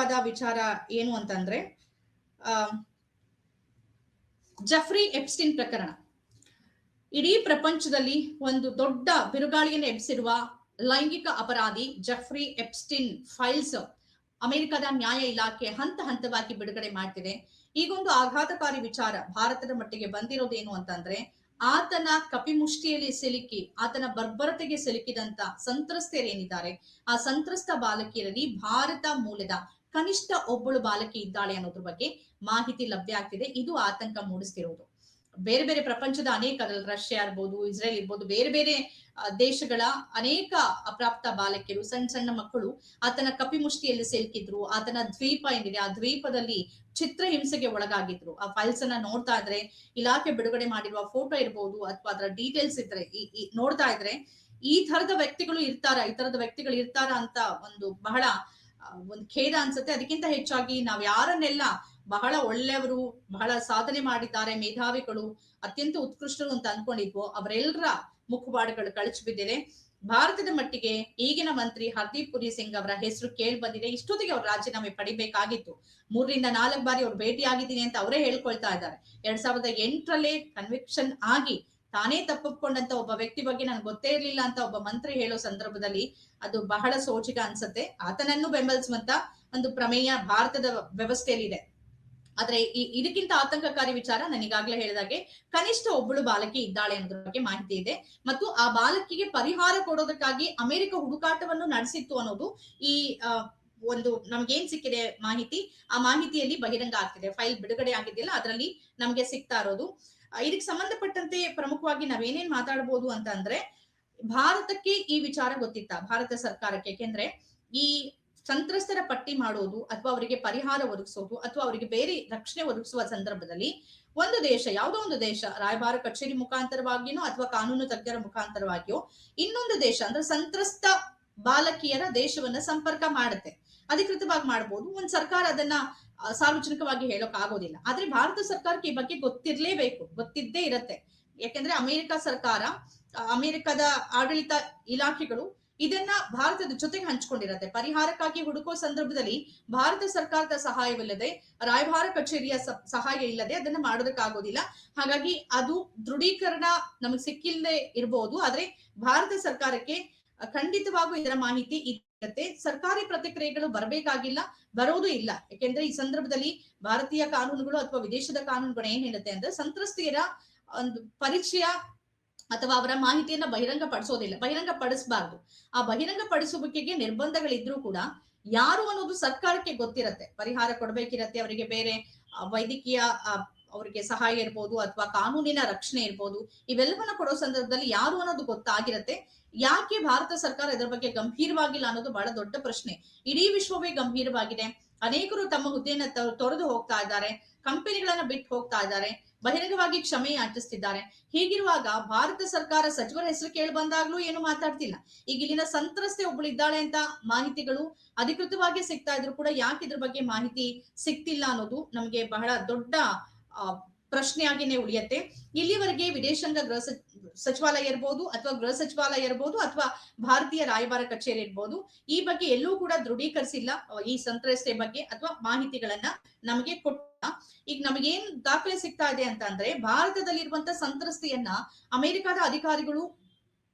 ಪ್ರಮುಖವಾದ ವಿಚಾರ ಏನು ಅಂತಂದ್ರೆ ಜೆಫ್ರಿ ಎಪ್ಸ್ಟೀನ್ ಪ್ರಕರಣ ಇಡೀ ಪ್ರಪಂಚದಲ್ಲಿ ಒಂದು ದೊಡ್ಡ ಬಿರುಗಾಳಿಯನ್ನು ಎಬ್ಸಿರುವ ಲೈಂಗಿಕ ಅಪರಾಧಿ ಜೆಫ್ರಿ ಎಪ್ಸ್ಟೀನ್ ಫೈಲ್ಸ್ ಅಮೆರಿಕದ ನ್ಯಾಯ ಇಲಾಖೆ ಹಂತ ಹಂತವಾಗಿ ಬಿಡುಗಡೆ ಮಾಡ್ತಿದೆ. ಈಗೊಂದು ಆಘಾತಕಾರಿ ವಿಚಾರ ಭಾರತದ ಮಟ್ಟಿಗೆ ಬಂದಿರೋದೇನು ಅಂತಂದ್ರೆ, ಆತನ ಕಪಿಮುಷ್ಟಿಯಲ್ಲಿ ಸಿಲುಕಿ ಆತನ ಬರ್ಬರತೆಗೆ ಸಿಲುಕಿದಂತ ಸಂತ್ರಸ್ತೆಯರೇನಿದ್ದಾರೆ, ಆ ಸಂತ್ರಸ್ತ ಬಾಲಕಿಯರಲ್ಲಿ ಭಾರತ ಮೂಲದ ಕನಿಷ್ಠ ಒಬ್ಬಳು ಬಾಲಕಿ ಇದ್ದಾಳೆ ಅನ್ನೋದ್ರ ಬಗ್ಗೆ ಮಾಹಿತಿ ಲಭ್ಯ ಆಗ್ತಿದೆ. ಇದು ಆತಂಕ ಮೂಡಿಸ್ತಿರೋದು. ಬೇರೆ ಬೇರೆ ಪ್ರಪಂಚದ ಅನೇಕ, ರಷ್ಯಾ ಇರ್ಬೋದು, ಇಸ್ರೇಲ್ ಇರ್ಬೋದು, ಬೇರೆ ಬೇರೆ ದೇಶಗಳ ಅನೇಕ ಅಪ್ರಾಪ್ತ ಬಾಲಕಿಯರು, ಸಣ್ಣ ಸಣ್ಣ ಮಕ್ಕಳು ಆತನ ಕಪಿಮುಷ್ಟಿಯಲ್ಲಿ ಸಿಲುಕಿದ್ರು. ಆತನ ದ್ವೀಪ ಏನಿದೆ, ಆ ದ್ವೀಪದಲ್ಲಿ ಚಿತ್ರಹಿಂಸೆಗೆ ಒಳಗಾಗಿದ್ರು. ಆ ಫೈಲ್ಸ್ ಅನ್ನ ನೋಡ್ತಾ ಇದ್ರೆ, ಇಲಾಖೆ ಬಿಡುಗಡೆ ಮಾಡಿರುವ ಫೋಟೋ ಇರ್ಬೋದು ಅಥವಾ ಅದರ ಡೀಟೇಲ್ಸ್ ಇದ್ರೆ ನೋಡ್ತಾ ಇದ್ರೆ ಈ ತರದ ವ್ಯಕ್ತಿಗಳು ಇರ್ತಾರ ಅಂತ ಒಂದು ಬಹಳ ಒಂದು ಖೇದ ಅನ್ಸುತ್ತೆ. ಅದಕ್ಕಿಂತ ಹೆಚ್ಚಾಗಿ ನಾವ್ ಯಾರನ್ನೆಲ್ಲ ಬಹಳ ಒಳ್ಳೆಯವರು, ಬಹಳ ಸಾಧನೆ ಮಾಡಿದ್ದಾರೆ, ಮೇಧಾವಿಗಳು, ಅತ್ಯಂತ ಉತ್ಕೃಷ್ಟರು ಅಂತ ಅನ್ಕೊಂಡಿದ್ವೋ ಅವರೆಲ್ಲರ ಮುಖವಾಡಗಳು ಕಳಚಿ ಬಿದ್ದಿದೆ. ಭಾರತದ ಮಟ್ಟಿಗೆ ಈಗಿನ ಮಂತ್ರಿ ಹರ್ದೀಪ್ ಪುರಿ ಸಿಂಗ್ ಅವರ ಹೆಸರು ಕೇಳಿ ಬಂದಿದೆ. ಇಷ್ಟೊತ್ತಿಗೆ ಅವ್ರು ರಾಜೀನಾಮೆ ಪಡಿಬೇಕಾಗಿತ್ತು. 3 ರಿಂದ 4 ಬಾರಿ ಅವ್ರು ಭೇಟಿ ಆಗಿದ್ದೀನಿ ಅಂತ ಅವರೇ ಹೇಳ್ಕೊಳ್ತಾ ಇದ್ದಾರೆ. 2008ರಲ್ಲೇ ಕನ್ವಿಕ್ಷನ್ ಆಗಿ ತಾನೇ ತಪ್ಪಿಕೊಂಡಂತ ಒಬ್ಬ ವ್ಯಕ್ತಿ ಬಗ್ಗೆ ನನ್ಗೆ ಗೊತ್ತೇ ಇರ್ಲಿಲ್ಲ ಅಂತ ಒಬ್ಬ ಮಂತ್ರಿ ಹೇಳೋ ಸಂದರ್ಭದಲ್ಲಿ ಅದು ಬಹಳ ಸೋಜಿಗ ಅನ್ಸುತ್ತೆ. ಆತನನ್ನು ಬೆಂಬಲಿಸುವಂತ ಒಂದು ಪ್ರಮೇಯ ಭಾರತದ ವ್ಯವಸ್ಥೆಯಲ್ಲಿ ಇದೆ. ಆದ್ರೆ ಇದಕ್ಕಿಂತ ಆತಂಕಕಾರಿ ವಿಚಾರ, ನಾನು ಈಗಾಗಲೇ ಹೇಳಿದಾಗೆ ಕನಿಷ್ಠ ಒಬ್ಬಳು ಬಾಲಕಿ ಇದ್ದಾಳೆ ಅನ್ನೋದ್ರ ಬಗ್ಗೆ ಮಾಹಿತಿ ಇದೆ. ಮತ್ತು ಆ ಬಾಲಕಿಗೆ ಪರಿಹಾರ ಕೊಡೋದಕ್ಕಾಗಿ ಅಮೆರಿಕ ಹುಡುಕಾಟವನ್ನು ನಡೆಸಿತ್ತು ಅನ್ನೋದು ಈ ಒಂದು ನಮ್ಗೇನ್ ಸಿಕ್ಕಿದೆ ಮಾಹಿತಿ, ಆ ಮಾಹಿತಿಯಲ್ಲಿ ಬಹಿರಂಗ ಆಗ್ತಿದೆ. ಫೈಲ್ ಬಿಡುಗಡೆ ಆಗಿದೆಯಲ್ಲ, ಅದರಲ್ಲಿ ನಮ್ಗೆ ಸಿಗ್ತಾ ಇರೋದು. ಇದಕ್ಕೆ ಸಂಬಂಧಪಟ್ಟಂತೆ ಪ್ರಮುಖವಾಗಿ ನಾವೇನೇನ್ ಮಾತಾಡ್ಬೋದು ಅಂತ ಅಂದ್ರೆ, ಭಾರತಕ್ಕೆ ಈ ವಿಚಾರ ಗೊತ್ತಿತ್ತ, ಭಾರತ ಸರ್ಕಾರಕ್ಕೆ. ಯಾಕೆಂದ್ರೆ ಈ ಸಂತ್ರಸ್ತರ ಪಟ್ಟಿ ಮಾಡೋದು ಅಥವಾ ಅವರಿಗೆ ಪರಿಹಾರ ಒದಗಿಸೋದು ಅಥವಾ ಅವರಿಗೆ ಬೇರೆ ರಕ್ಷಣೆ ಒದಗಿಸುವ ಸಂದರ್ಭದಲ್ಲಿ ಒಂದು ದೇಶ, ಯಾವುದೋ ಒಂದು ದೇಶ ರಾಯಭಾರ ಕಚೇರಿ ಮುಖಾಂತರವಾಗಿಯೋ ಅಥವಾ ಕಾನೂನು ತಜ್ಞರ ಮುಖಾಂತರವಾಗಿಯೋ ಇನ್ನೊಂದು ದೇಶ ಅಂದ್ರೆ ಸಂತ್ರಸ್ತ ಬಾಲಕಿಯರ ದೇಶವನ್ನ ಸಂಪರ್ಕ ಮಾಡುತ್ತೆ. ಅಧಿಕೃತವಾಗಿ ಮಾಡಬಹುದು. ಒಂದ್ ಸರ್ಕಾರ ಅದನ್ನ ಸಾರ್ವಜನಿಕವಾಗಿ ಹೇಳೋಕ್ ಆಗೋದಿಲ್ಲ. ಆದ್ರೆ ಭಾರತ ಸರ್ಕಾರಕ್ಕೆ ಈ ಬಗ್ಗೆ ಗೊತ್ತಿರ್ಲೇಬೇಕು, ಗೊತ್ತಿದ್ದೇ ಇರತ್ತೆ. ಯಾಕೆಂದ್ರೆ ಅಮೆರಿಕ ಸರ್ಕಾರ, ಅಮೆರಿಕದ ಆಡಳಿತ ಇಲಾಖೆಗಳು ಇದನ್ನ ಭಾರತದ ಜೊತೆಗೆ ಹಂಚ್ಕೊಂಡಿರತ್ತೆ. ಪರಿಹಾರಕ್ಕಾಗಿ ಹುಡುಕೋ ಸಂದರ್ಭದಲ್ಲಿ ಭಾರತ ಸರ್ಕಾರದ ಸಹಾಯವಿಲ್ಲದೆ, ರಾಯಭಾರ ಕಚೇರಿಯ ಸಹಾಯ ಇಲ್ಲದೆ ಅದನ್ನ ಮಾಡೋದಕ್ಕಾಗೋದಿಲ್ಲ. ಹಾಗಾಗಿ ಅದು ದೃಢೀಕರಣ ನಮಗೆ ಸಿಕ್ಕಿಲ್ಲದೆ ಇರಬಹುದು. ಆದ್ರೆ ಭಾರತ ಸರ್ಕಾರಕ್ಕೆ ಖಂಡಿತವಾಗೂ ಇದರ ಮಾಹಿತಿ ಇರುತ್ತೆ. ಸರ್ಕಾರಿ ಪ್ರತಿಕ್ರಿಯೆಗಳು ಬರಬೇಕಾಗಿಲ್ಲ, ಬರೋದು ಇಲ್ಲ. ಯಾಕೆಂದ್ರೆ ಈ ಸಂದರ್ಭದಲ್ಲಿ ಭಾರತೀಯ ಕಾನೂನುಗಳು ಅಥವಾ ವಿದೇಶದ ಕಾನೂನುಗಳು ಏನ್ ಹೇಳುತ್ತೆ ಅಂದ್ರೆ, ಸಂತ್ರಸ್ತೆಯರ ಒಂದು ಪರಿಚಯ ಅಥವಾ ಅವರ ಮಾಹಿತಿಯನ್ನ ಬಹಿರಂಗ ಪಡಿಸೋದಿಲ್ಲ, ಬಹಿರಂಗ ಪಡಿಸಬಾರ್ದು. ಆ ಬಹಿರಂಗ ಪಡಿಸುವಿಕೆಗೆ ನಿರ್ಬಂಧಗಳಿದ್ರೂ ಕೂಡ ಯಾರು ಅನ್ನೋದು ಸರ್ಕಾರಕ್ಕೆ ಗೊತ್ತಿರತ್ತೆ. ಪರಿಹಾರ ಕೊಡ್ಬೇಕಿರತ್ತೆ, ಅವರಿಗೆ ಬೇರೆ ವೈದ್ಯಕೀಯ ಅವರಿಗೆ ಸಹಾಯ ಇರ್ಬೋದು ಅಥವಾ ಕಾನೂನಿನ ರಕ್ಷಣೆ ಇರ್ಬೋದು, ಇವೆಲ್ಲವನ್ನ ಕೊಡೋ ಸಂದರ್ಭದಲ್ಲಿ ಯಾರು ಅನ್ನೋದು ಗೊತ್ತಾಗಿರತ್ತೆ. ಯಾಕೆ ಭಾರತ ಸರ್ಕಾರ ಇದರ ಬಗ್ಗೆ ಗಂಭೀರವಾಗಿಲ್ಲ ಅನ್ನೋದು ಬಹಳ ದೊಡ್ಡ ಪ್ರಶ್ನೆ. ಇಡೀ ವಿಶ್ವವೇ ಗಂಭೀರವಾಗಿದೆ. ಅನೇಕರು ತಮ್ಮ ಹುದ್ದೆಯನ್ನ ತೊರೆದು ಹೋಗ್ತಾ ಇದ್ದಾರೆ, ಕಂಪನಿಗಳನ್ನ ಬಿಟ್ಟು ಹೋಗ್ತಾ ಇದ್ದಾರೆ, ಬಹಿರಂಗವಾಗಿ ಕ್ಷಮೆ ಯಾಚಿಸ್ತಿದ್ದಾರೆ. ಹೀಗಿರುವಾಗ ಭಾರತ ಸರ್ಕಾರ ಸಚಿವರ ಹೆಸರು ಕೇಳಿ ಬಂದಾಗ್ಲೂ ಏನು ಮಾತಾಡ್ತಿಲ್ಲ. ಈಗ ಇಲ್ಲಿನ ಸಂತ್ರಸ್ತೆ ಒಬ್ಬಳು ಇದ್ದಾಳೆ ಅಂತ ಮಾಹಿತಿಗಳು ಅಧಿಕೃತವಾಗಿ ಸಿಗ್ತಾ ಇದ್ರು ಕೂಡ ಯಾಕೆ ಇದ್ರ ಬಗ್ಗೆ ಮಾಹಿತಿ ಸಿಗ್ತಿಲ್ಲ ಅನ್ನೋದು ನಮ್ಗೆ ಬಹಳ ದೊಡ್ಡ ಪ್ರಶ್ನೆಯಾಗಿನೇ ಉಳಿಯತ್ತೆ. ಇಲ್ಲಿವರೆಗೆ ವಿದೇಶಾಂಗ ಸಚಿವಾಲಯ ಇರ್ಬೋದು ಅಥವಾ ಗೃಹ ಸಚಿವಾಲಯ ಇರ್ಬೋದು ಅಥವಾ ಭಾರತೀಯ ರಾಯಭಾರ ಕಚೇರಿ ಇರ್ಬೋದು, ಈ ಬಗ್ಗೆ ಎಲ್ಲೂ ಕೂಡ ದೃಢೀಕರಿಸಿಲ್ಲ ಈ ಸಂತ್ರಸ್ತೆ ಬಗ್ಗೆ ಅಥವಾ ಮಾಹಿತಿಗಳನ್ನ ನಮಗೆ ಕೊಟ್ಟ. ಈಗ ನಮಗೇನ್ ದಾಖಲೆ ಸಿಗ್ತಾ ಇದೆ ಅಂತ ಅಂದ್ರೆ, ಭಾರತದಲ್ಲಿರುವಂತ ಸಂತ್ರಸ್ತೆಯನ್ನ ಅಮೆರಿಕದ ಅಧಿಕಾರಿಗಳು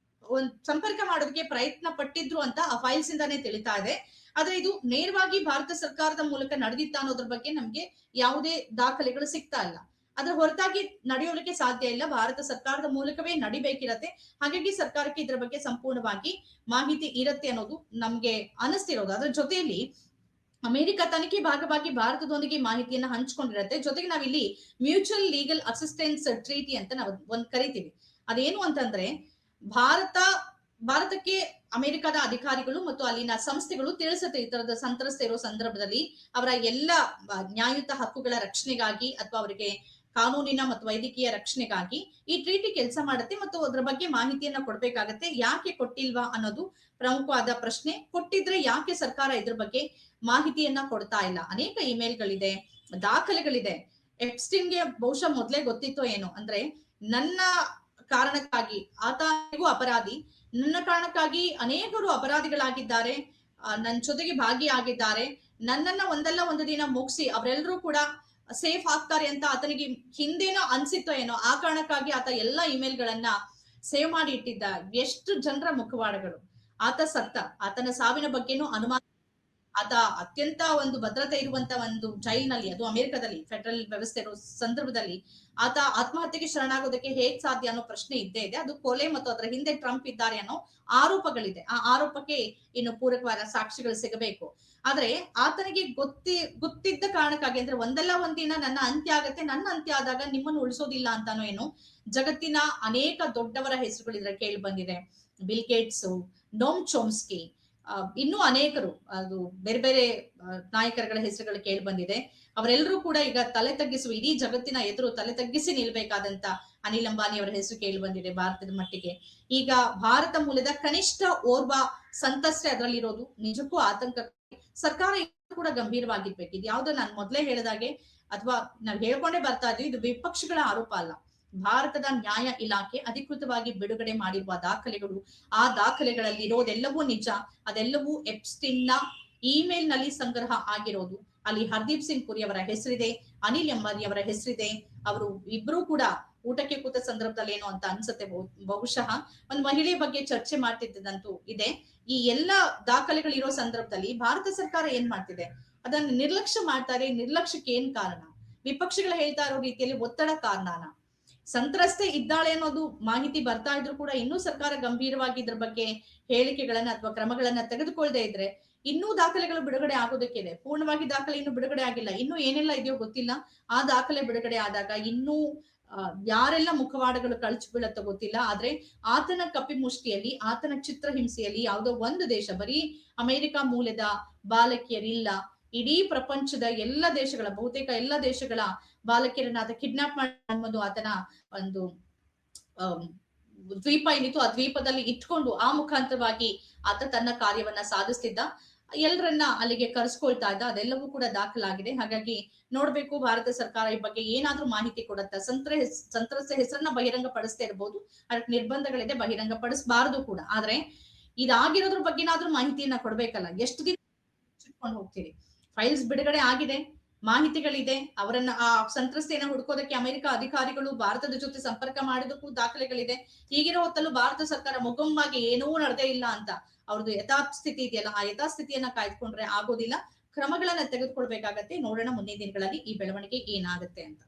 ಸಂಪರ್ಕ ಮಾಡೋದಕ್ಕೆ ಪ್ರಯತ್ನ ಪಟ್ಟಿದ್ರು ಅಂತ ಆ ಫೈಲ್ಸ್ ಇಂದಾನೇ ತಿಳಿತಾ ಇದೆ. ಆದ್ರೆ ಇದು ನೇರವಾಗಿ ಭಾರತ ಸರ್ಕಾರದ ಮೂಲಕ ನಡೆದಿತ್ತ ಅನ್ನೋದ್ರ ಬಗ್ಗೆ ನಮ್ಗೆ ಯಾವುದೇ ದಾಖಲೆಗಳು ಸಿಗ್ತಾ ಇಲ್ಲ. ಅದ್ರ ಹೊರತಾಗಿ ನಡೆಯೋದಕ್ಕೆ ಸಾಧ್ಯ ಇಲ್ಲ. ಭಾರತ ಸರ್ಕಾರದ ಮೂಲಕವೇ ನಡಿಬೇಕಿರತ್ತೆ. ಹಾಗಾಗಿ ಸರ್ಕಾರಕ್ಕೆ ಇದರ ಬಗ್ಗೆ ಸಂಪೂರ್ಣವಾಗಿ ಮಾಹಿತಿ ಇರತ್ತೆ ಅನ್ನೋದು ನಮ್ಗೆ ಅನಿಸ್ತಿರೋದು. ಅದ್ರ ಜೊತೆಯಲ್ಲಿ ಅಮೆರಿಕ ತನಿಖೆ ಭಾಗವಾಗಿ ಭಾರತದೊಂದಿಗೆ ಮಾಹಿತಿಯನ್ನ ಹಂಚ್ಕೊಂಡಿರತ್ತೆ. ಜೊತೆಗೆ ನಾವಿಲ್ಲಿ ಮ್ಯೂಚುವಲ್ ಲೀಗಲ್ ಅಸಿಸ್ಟೆನ್ಸ್ ಟ್ರೀಟಿ ಅಂತ ನಾವು ಒಂದ್ ಕರಿತೀವಿ. ಅದೇನು ಅಂತಂದ್ರೆ, ಭಾರತಕ್ಕೆ ಅಮೆರಿಕದ ಅಧಿಕಾರಿಗಳು ಮತ್ತು ಅಲ್ಲಿನ ಸಂಸ್ಥೆಗಳು ತಿಳಿಸುತ್ತೆ, ಈ ತರದ ಸಂತ್ರಸ್ತೆ ಇರೋ ಸಂದರ್ಭದಲ್ಲಿ ಅವರ ಎಲ್ಲ ನ್ಯಾಯಯುತ ಹಕ್ಕುಗಳ ರಕ್ಷಣೆಗಾಗಿ ಅಥವಾ ಅವರಿಗೆ ಕಾನೂನಿನ ಮತ್ತು ವೈದ್ಯಕೀಯ ರಕ್ಷಣೆಗಾಗಿ ಈ ಟ್ರೀಟಿ ಕೆಲಸ ಮಾಡುತ್ತೆ ಮತ್ತು ಅದ್ರ ಬಗ್ಗೆ ಮಾಹಿತಿಯನ್ನ ಕೊಡ್ಬೇಕಾಗತ್ತೆ. ಯಾಕೆ ಕೊಟ್ಟಿಲ್ವಾ ಅನ್ನೋದು ಪ್ರಮುಖವಾದ ಪ್ರಶ್ನೆ. ಕೊಟ್ಟಿದ್ರೆ ಯಾಕೆ ಸರ್ಕಾರ ಇದ್ರ ಬಗ್ಗೆ ಮಾಹಿತಿಯನ್ನ ಕೊಡ್ತಾ ಇಲ್ಲ? ಅನೇಕ ಇಮೇಲ್ಗಳಿದೆ, ದಾಖಲೆಗಳಿದೆ. ಎಪ್ಸ್ಟೀನ್ಗೆ ಬಹುಶಃ ಮೊದ್ಲೇ ಗೊತ್ತಿತ್ತೋ ಏನೋ, ಅಂದ್ರೆ ನನ್ನ ಕಾರಣಕ್ಕಾಗಿ ಆತನಿಗೂ ಅಪರಾಧಿ, ನನ್ನ ಕಾರಣಕ್ಕಾಗಿ ಅನೇಕರು ಅಪರಾಧಿಗಳಾಗಿದ್ದಾರೆ, ನನ್ನ ಜೊತೆಗೆ ಭಾಗಿಯಾಗಿದ್ದಾರೆ, ನನ್ನನ್ನ ಒಂದಲ್ಲ ಒಂದು ದಿನ ಮುಗಿಸಿ ಅವರೆಲ್ಲರೂ ಕೂಡ ಸೇಫ್ ಆಗ್ತಾರೆ ಅಂತ ಆತನಿಗೆ ಹಿಂದೇನೋ ಅನ್ಸಿತ್ತೋ ಏನೋ, ಆ ಕಾರಣಕ್ಕಾಗಿ ಆತ ಎಲ್ಲಾ ಇಮೇಲ್ಗಳನ್ನ ಸೇವ್ ಮಾಡಿ ಇಟ್ಟಿದ್ದ. ಎಷ್ಟು ಜನರ ಮುಖವಾಡಗಳು. ಆತ ಸತ್ತ, ಆತನ ಸಾವಿನ ಬಗ್ಗೆನೂ ಅನುಮಾನ. ಆತ ಅತ್ಯಂತ ಒಂದು ಭದ್ರತೆ ಇರುವಂತ ಒಂದು ಜೈಲ್ನಲ್ಲಿ, ಅದು ಅಮೆರಿಕದಲ್ಲಿ ಫೆಡರಲ್ ವ್ಯವಸ್ಥೆ ಇರೋ ಸಂದರ್ಭದಲ್ಲಿ ಆತ ಆತ್ಮಹತ್ಯೆಗೆ ಶರಣಾಗೋದಕ್ಕೆ ಹೇಗ್ ಸಾಧ್ಯ ಅನ್ನೋ ಪ್ರಶ್ನೆ ಇದ್ದೇ ಇದೆ. ಅದು ಕೊಲೆ ಮತ್ತು ಅದರ ಹಿಂದೆ ಟ್ರಂಪ್ ಇದ್ದಾರೆ ಅನ್ನೋ ಆರೋಪಗಳಿದೆ. ಆ ಆರೋಪಕ್ಕೆ ಇನ್ನು ಪೂರಕವಾದ ಸಾಕ್ಷಿಗಳು ಸಿಗಬೇಕು. ಆದ್ರೆ ಆತನಿಗೆ ಗೊತ್ತಿದ್ದ ಕಾರಣಕ್ಕಾಗಿ, ಅಂದ್ರೆ ಒಂದಲ್ಲ ಒಂದಿನ ನನ್ನ ಅಂತ್ಯ ಆಗತ್ತೆ, ನನ್ನ ಅಂತ್ಯ ಆದಾಗ ನಿಮ್ಮನ್ನು ಉಳಿಸೋದಿಲ್ಲ ಅಂತಾನೋ ಏನು, ಜಗತ್ತಿನ ಅನೇಕ ದೊಡ್ಡವರ ಹೆಸರುಗಳು ಇದ್ರೆ ಕೇಳಿ ಬಂದಿದೆ. ಬಿಲ್ ಗೇಟ್ಸ್, ನೋಮ್ ಚೋಮ್ಸ್ಕಿ, ಇನ್ನೂ ಅನೇಕರು, ಅದು ಬೇರೆ ಬೇರೆ ನಾಯಕರುಗಳ ಹೆಸರುಗಳು ಕೇಳಿ ಬಂದಿದೆ. ಅವರೆಲ್ಲರೂ ಕೂಡ ಈಗ ತಲೆ ತಗ್ಗಿಸುವ, ಇಡೀ ಜಗತ್ತಿನ ಎದುರು ತಲೆ ತಗ್ಗಿಸಿ ನಿಲ್ಬೇಕಾದಂತ ಅನಿಲ್ ಅಂಬಾನಿ ಅವರ ಹೆಸರು ಕೇಳಿ ಬಂದಿದೆ. ಭಾರತದ ಮಟ್ಟಿಗೆ ಈಗ ಭಾರತ ಮೂಲದ ಕನಿಷ್ಠ ಓರ್ವ ಸಂತ್ರಸ್ತೆ ಅದರಲ್ಲಿರೋದು ನಿಜಕ್ಕೂ ಆತಂಕ. ಸರ್ಕಾರ ಕೂಡ ಗಂಭೀರವಾಗಿರ್ಬೇಕು. ಇದು ಯಾವ್ದೋ ನಾನು ಮೊದಲೇ ಹೇಳಿದಾಗೆ ಅಥವಾ ನಾವು ಹೇಳ್ಕೊಂಡೇ ಬರ್ತಾ ಇದ್ವಿ, ಇದು ವಿಪಕ್ಷಗಳ ಆರೋಪ ಅಲ್ಲ. ಭಾರತದ ನ್ಯಾಯ ಇಲಾಖೆ ಅಧಿಕೃತವಾಗಿ ಬಿಡುಗಡೆ ಮಾಡಿರುವ ದಾಖಲೆಗಳು, ಆ ದಾಖಲೆಗಳಲ್ಲಿ ಇರೋದೆಲ್ಲವೂ ನಿಜ. ಅದೆಲ್ಲವೂ ಎಪ್ಸ್ಟೀನ್ ನ ಇಮೇಲ್ ನಲ್ಲಿ ಸಂಗ್ರಹ ಆಗಿರೋದು. ಅಲ್ಲಿ ಹರ್ದೀಪ್ ಸಿಂಗ್ ಪುರಿ ಅವರ ಹೆಸರಿದೆ, ಅನಿಲ್ ಅಂಬಾನಿ ಅವರ ಹೆಸರಿದೆ. ಅವರು ಇಬ್ರು ಕೂಡ ಊಟಕ್ಕೆ ಕೂತ ಸಂದರ್ಭದಲ್ಲಿ ಏನು ಅಂತ ಅನ್ಸುತ್ತೆ. ಬಹುಶಃ ಒಂದು ಮಹಿಳೆಯ ಬಗ್ಗೆ ಚರ್ಚೆ ಮಾಡ್ತಿದ್ದಂತೂ ಇದೆ. ಈ ಎಲ್ಲಾ ದಾಖಲೆಗಳು ಇರೋ ಸಂದರ್ಭದಲ್ಲಿ ಭಾರತ ಸರ್ಕಾರ ಏನ್ ಮಾಡ್ತಿದೆ, ಅದನ್ನ ನಿರ್ಲಕ್ಷ್ಯ ಮಾಡ್ತಾರೆ. ನಿರ್ಲಕ್ಷ್ಯಕ್ಕೆ ಏನ್ ಕಾರಣ? ವಿಪಕ್ಷಗಳು ಹೇಳ್ತಾ ಇರೋ ರೀತಿಯಲ್ಲಿ ಒತ್ತಡ ಕಾರಣನ? ಸಂತ್ರಸ್ತೆ ಇದ್ದಾಳೆ ಅನ್ನೋದು ಮಾಹಿತಿ ಬರ್ತಾ ಇದ್ರು ಕೂಡ ಇನ್ನೂ ಸರ್ಕಾರ ಗಂಭೀರವಾಗಿ ಇದ್ರ ಬಗ್ಗೆ ಹೇಳಿಕೆಗಳನ್ನ ಅಥವಾ ಕ್ರಮಗಳನ್ನ ತೆಗೆದುಕೊಳ್ಳದೆ ಇದ್ರೆ ಇನ್ನೂ ದಾಖಲೆಗಳು ಬಿಡುಗಡೆ ಆಗೋದಕ್ಕಿದೆ. ಪೂರ್ಣವಾಗಿ ದಾಖಲೆ ಇನ್ನು ಬಿಡುಗಡೆ ಆಗಿಲ್ಲ. ಇನ್ನೂ ಏನೆಲ್ಲ ಇದೆಯೋ ಗೊತ್ತಿಲ್ಲ. ಆ ದಾಖಲೆ ಬಿಡುಗಡೆ ಆದಾಗ ಇನ್ನೂ ಯಾರೆಲ್ಲ ಮುಖವಾಡಗಳು ಕಳಚಿ ಬೀಳತ್ತೋ ಗೊತ್ತಿಲ್ಲ. ಆದ್ರೆ ಆತನ ಕಪಿಮುಷ್ಟಿಯಲ್ಲಿ, ಆತನ ಚಿತ್ರಹಿಂಸೆಯಲ್ಲಿ ಯಾವುದೋ ಒಂದು ದೇಶ, ಬರೀ ಅಮೆರಿಕ ಮೂಲದ ಬಾಲಕಿಯರಿಲ್ಲ, ಇಡೀ ಪ್ರಪಂಚದ ಎಲ್ಲ ದೇಶಗಳ, ಬಹುತೇಕ ಎಲ್ಲ ದೇಶಗಳ ಬಾಲಕಿಯರನ್ನ ಆತ ಕಿಡ್ನಾಪ್ ಮಾಡೋದು ಆತನ ಒಂದು ದ್ವೀಪ ಏನಿತ್ತು, ಆ ದ್ವೀಪದಲ್ಲಿ ಇಟ್ಕೊಂಡು ಆ ಮುಖಾಂತರವಾಗಿ ಆತ ತನ್ನ ಕಾರ್ಯವನ್ನ ಸಾಧಿಸ್ತಿದ್ದ. ಎಲ್ಲರನ್ನ ಅಲ್ಲಿಗೆ ಕರೆಸ್ಕೊಳ್ತಾ ಇದ್ದ. ಅದೆಲ್ಲವೂ ಕೂಡ ದಾಖಲಾಗಿದೆ. ಹಾಗಾಗಿ ನೋಡ್ಬೇಕು ಭಾರತ ಸರ್ಕಾರ ಈ ಬಗ್ಗೆ ಏನಾದ್ರೂ ಮಾಹಿತಿ ಕೊಡುತ್ತಾ. ಸಂತ್ರಸ್ತ ಹೆಸರನ್ನ ಬಹಿರಂಗ ಪಡಿಸ್ತಾ ಇರ್ಬೋದು, ಅದಕ್ಕೆ ನಿರ್ಬಂಧಗಳಿದೆ, ಬಹಿರಂಗ ಪಡಿಸಬಾರದು ಕೂಡ. ಆದ್ರೆ ಇದಾಗಿರೋದ್ರ ಬಗ್ಗೆನಾದ್ರೂ ಮಾಹಿತಿಯನ್ನ ಕೊಡ್ಬೇಕಲ್ಲ. ಎಷ್ಟು ದಿನ ಚಿಟ್ಕೊಂಡು ಹೋಗ್ತೀರಿ? ಫೈಲ್ಸ್ ಬಿಡುಗಡೆ ಆಗಿದೆ, ಮಾಹಿತಿಗಳಿದೆ. ಅವರನ್ನ, ಆ ಸಂತ್ರಸ್ತೆಯನ್ನ ಹುಡುಕೋದಕ್ಕೆ ಅಮೆರಿಕ ಅಧಿಕಾರಿಗಳು ಭಾರತದ ಜೊತೆ ಸಂಪರ್ಕ ಮಾಡಿದಕ್ಕೂ ದಾಖಲೆಗಳಿದೆ. ಹೀಗಿರೋ ಹೊತ್ತಲ್ಲೂ ಭಾರತ ಸರ್ಕಾರ ಮುಖಂಬಾಗಿ ಏನೂ ನಡೆದೇ ಇಲ್ಲ ಅಂತ ಅವ್ರದ್ದು ಯಥಾಸ್ಥಿತಿ ಇದೆಯಲ್ಲ, ಆ ಯಥಾಸ್ಥಿತಿಯನ್ನ ಕಾಯ್ದುಕೊಂಡ್ರೆ ಆಗೋದಿಲ್ಲ. ಕ್ರಮಗಳನ್ನ ತೆಗೆದುಕೊಳ್ಬೇಕಾಗತ್ತೆ. ನೋಡೋಣ ಮುಂದಿನ ದಿನಗಳಲ್ಲಿ ಈ ಬೆಳವಣಿಗೆ ಏನಾಗುತ್ತೆ ಅಂತ.